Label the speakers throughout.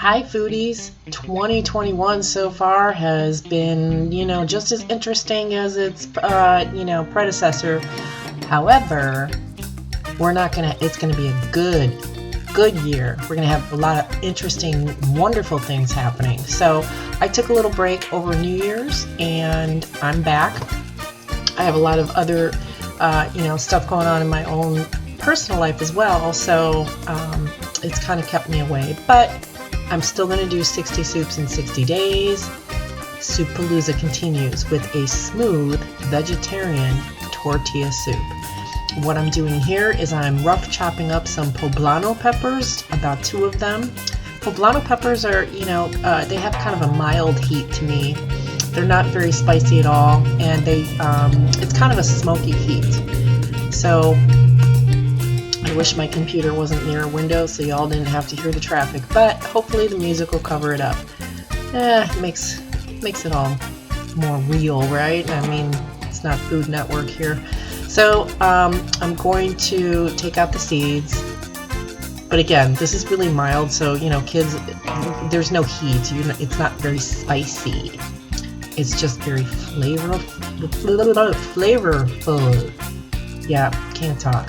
Speaker 1: Hi foodies, 2021 so far has been, just as interesting as its, predecessor. However, it's gonna be a good year. We're gonna have a lot of interesting, wonderful things happening. So I took a little break over New Year's and I'm back. I have a lot of other, stuff going on in my own personal life as well. So it's kind of kept me away, but I'm still going to do 60 soups in 60 days. Soupalooza continues with a smooth vegetarian tortilla soup. What I'm doing here is I'm rough chopping up some poblano peppers, about 2 of them. Poblano peppers are, they have kind of a mild heat to me. They're not very spicy at all, and it's kind of a smoky heat. So I wish my computer wasn't near a window so y'all didn't have to hear the traffic, but hopefully the music will cover it up. Makes it all more real, right? I mean, it's not Food Network here. So I'm going to take out the seeds. But again, this is really mild, so kids, there's no heat. It's not very spicy. It's just very flavorful. Yeah, can't talk.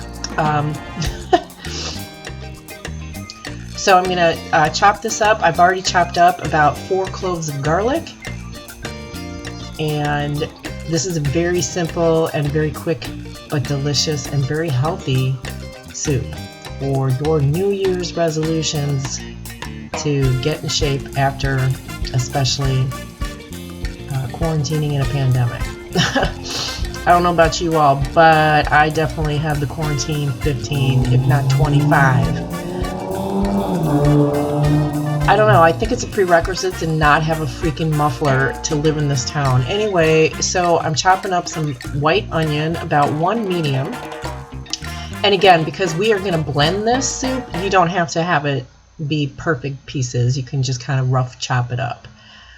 Speaker 1: So I'm gonna chop this up. I've already chopped up about 4 cloves of garlic, and this is a very simple and very quick but delicious and very healthy soup for your New Year's resolutions to get in shape after, especially quarantining in a pandemic. I don't know about you all, but I definitely have the quarantine 15, if not 25. I don't know, I think it's a prerequisite to not have a freaking muffler to live in this town. Anyway, so I'm chopping up some white onion, about 1 medium. And again, because we are going to blend this soup, you don't have to have it be perfect pieces. You can just kind of rough chop it up.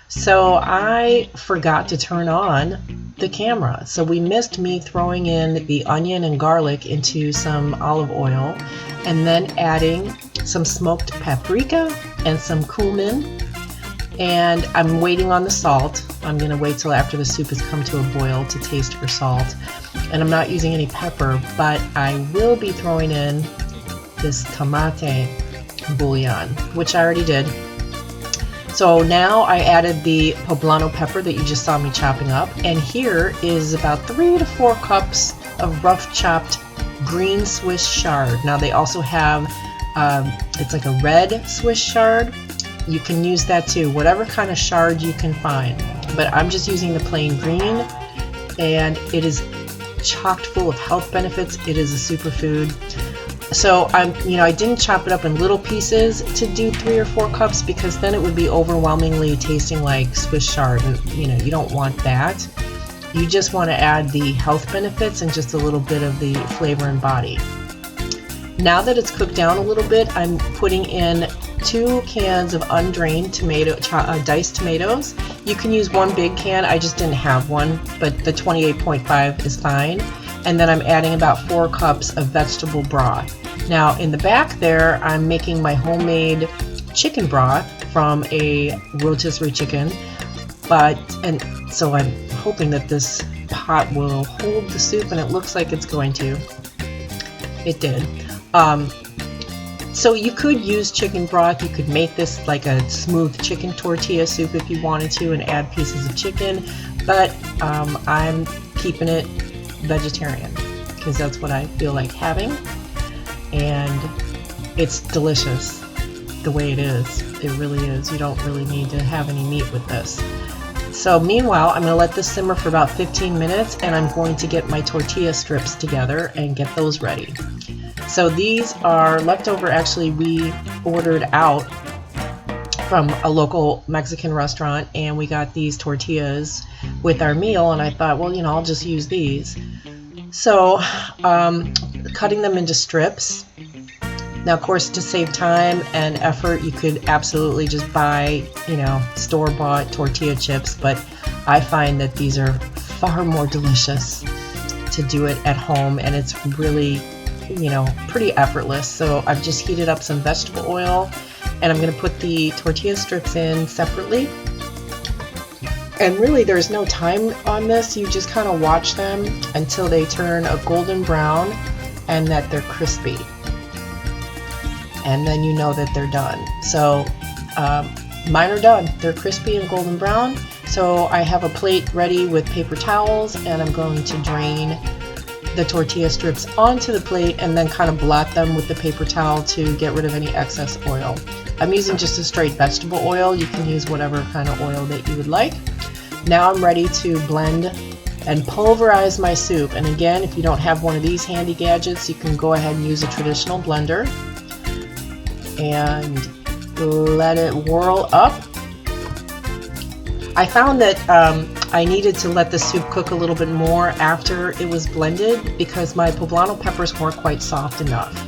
Speaker 1: So I forgot to turn on the camera. So we missed me throwing in the onion and garlic into some olive oil and then adding some smoked paprika and some cumin. And I'm waiting on the salt. I'm going to wait till after the soup has come to a boil to taste for salt. And I'm not using any pepper, but I will be throwing in this tomate bouillon, which I already did. So now I added the poblano pepper that you just saw me chopping up, and here is about 3 to 4 cups of rough chopped green Swiss chard. Now they also have, it's like a red Swiss chard. You can use that too, whatever kind of chard you can find. But I'm just using the plain green, and it is chocked full of health benefits. It is a superfood. So I didn't chop it up in little pieces to do 3 or 4 cups because then it would be overwhelmingly tasting like Swiss chard, and you don't want that. You just want to add the health benefits and just a little bit of the flavor and body. Now that it's cooked down a little bit, I'm putting in 2 cans of undrained diced tomatoes. You can use 1 big can, I just didn't have one, but the 28.5 is fine. And then I'm adding about 4 cups of vegetable broth. Now in the back there, I'm making my homemade chicken broth from a rotisserie chicken. And so I'm hoping that this pot will hold the soup, and it looks like it's going to. It did. So you could use chicken broth. You could make this like a smooth chicken tortilla soup if you wanted to and add pieces of chicken. But I'm keeping it vegetarian because that's what I feel like having, and it's delicious the way it is. It really is. You don't really need to have any meat with this. So meanwhile, I'm going to let this simmer for about 15 minutes, and I'm going to get my tortilla strips together and get those ready. So these are leftover. Actually, we ordered out from a local Mexican restaurant, and we got these tortillas with our meal, and I thought, well, I'll just use these. So cutting them into strips. Now, of course, to save time and effort, you could absolutely just buy, store-bought tortilla chips, but I find that these are far more delicious to do it at home, and it's really, pretty effortless. So I've just heated up some vegetable oil, And I'm going to put the tortilla strips in separately. And really there's no time on this, you just kind of watch them until they turn a golden brown and that they're crispy. And then you know that they're done. So mine are done. They're crispy and golden brown. So I have a plate ready with paper towels, and I'm going to drain the tortilla strips onto the plate and then kind of blot them with the paper towel to get rid of any excess oil. I'm using just a straight vegetable oil. You can use whatever kind of oil that you would like. Now I'm ready to blend and pulverize my soup. And again, if you don't have one of these handy gadgets, you can go ahead and use a traditional blender and let it whirl up. I found that I needed to let the soup cook a little bit more after it was blended because my poblano peppers weren't quite soft enough.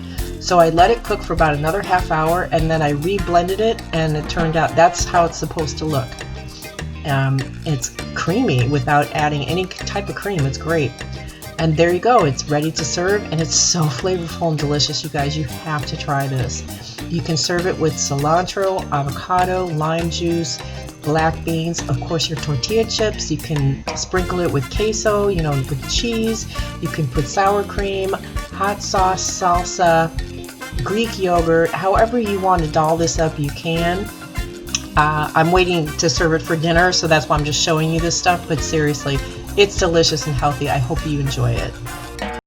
Speaker 1: So I let it cook for about another half hour, and then I re-blended it, and it turned out that's how it's supposed to look. It's creamy without adding any type of cream. It's great. And there you go. It's ready to serve, and it's so flavorful and delicious, you guys. You have to try this. You can serve it with cilantro, avocado, lime juice, black beans, of course your tortilla chips. You can sprinkle it with queso, you know, with cheese. You can put sour cream, hot sauce, salsa, Greek yogurt. However you want to doll this up, you can. I'm waiting to serve it for dinner, so that's why I'm just showing you this stuff. But seriously, it's delicious and healthy. I hope you enjoy it.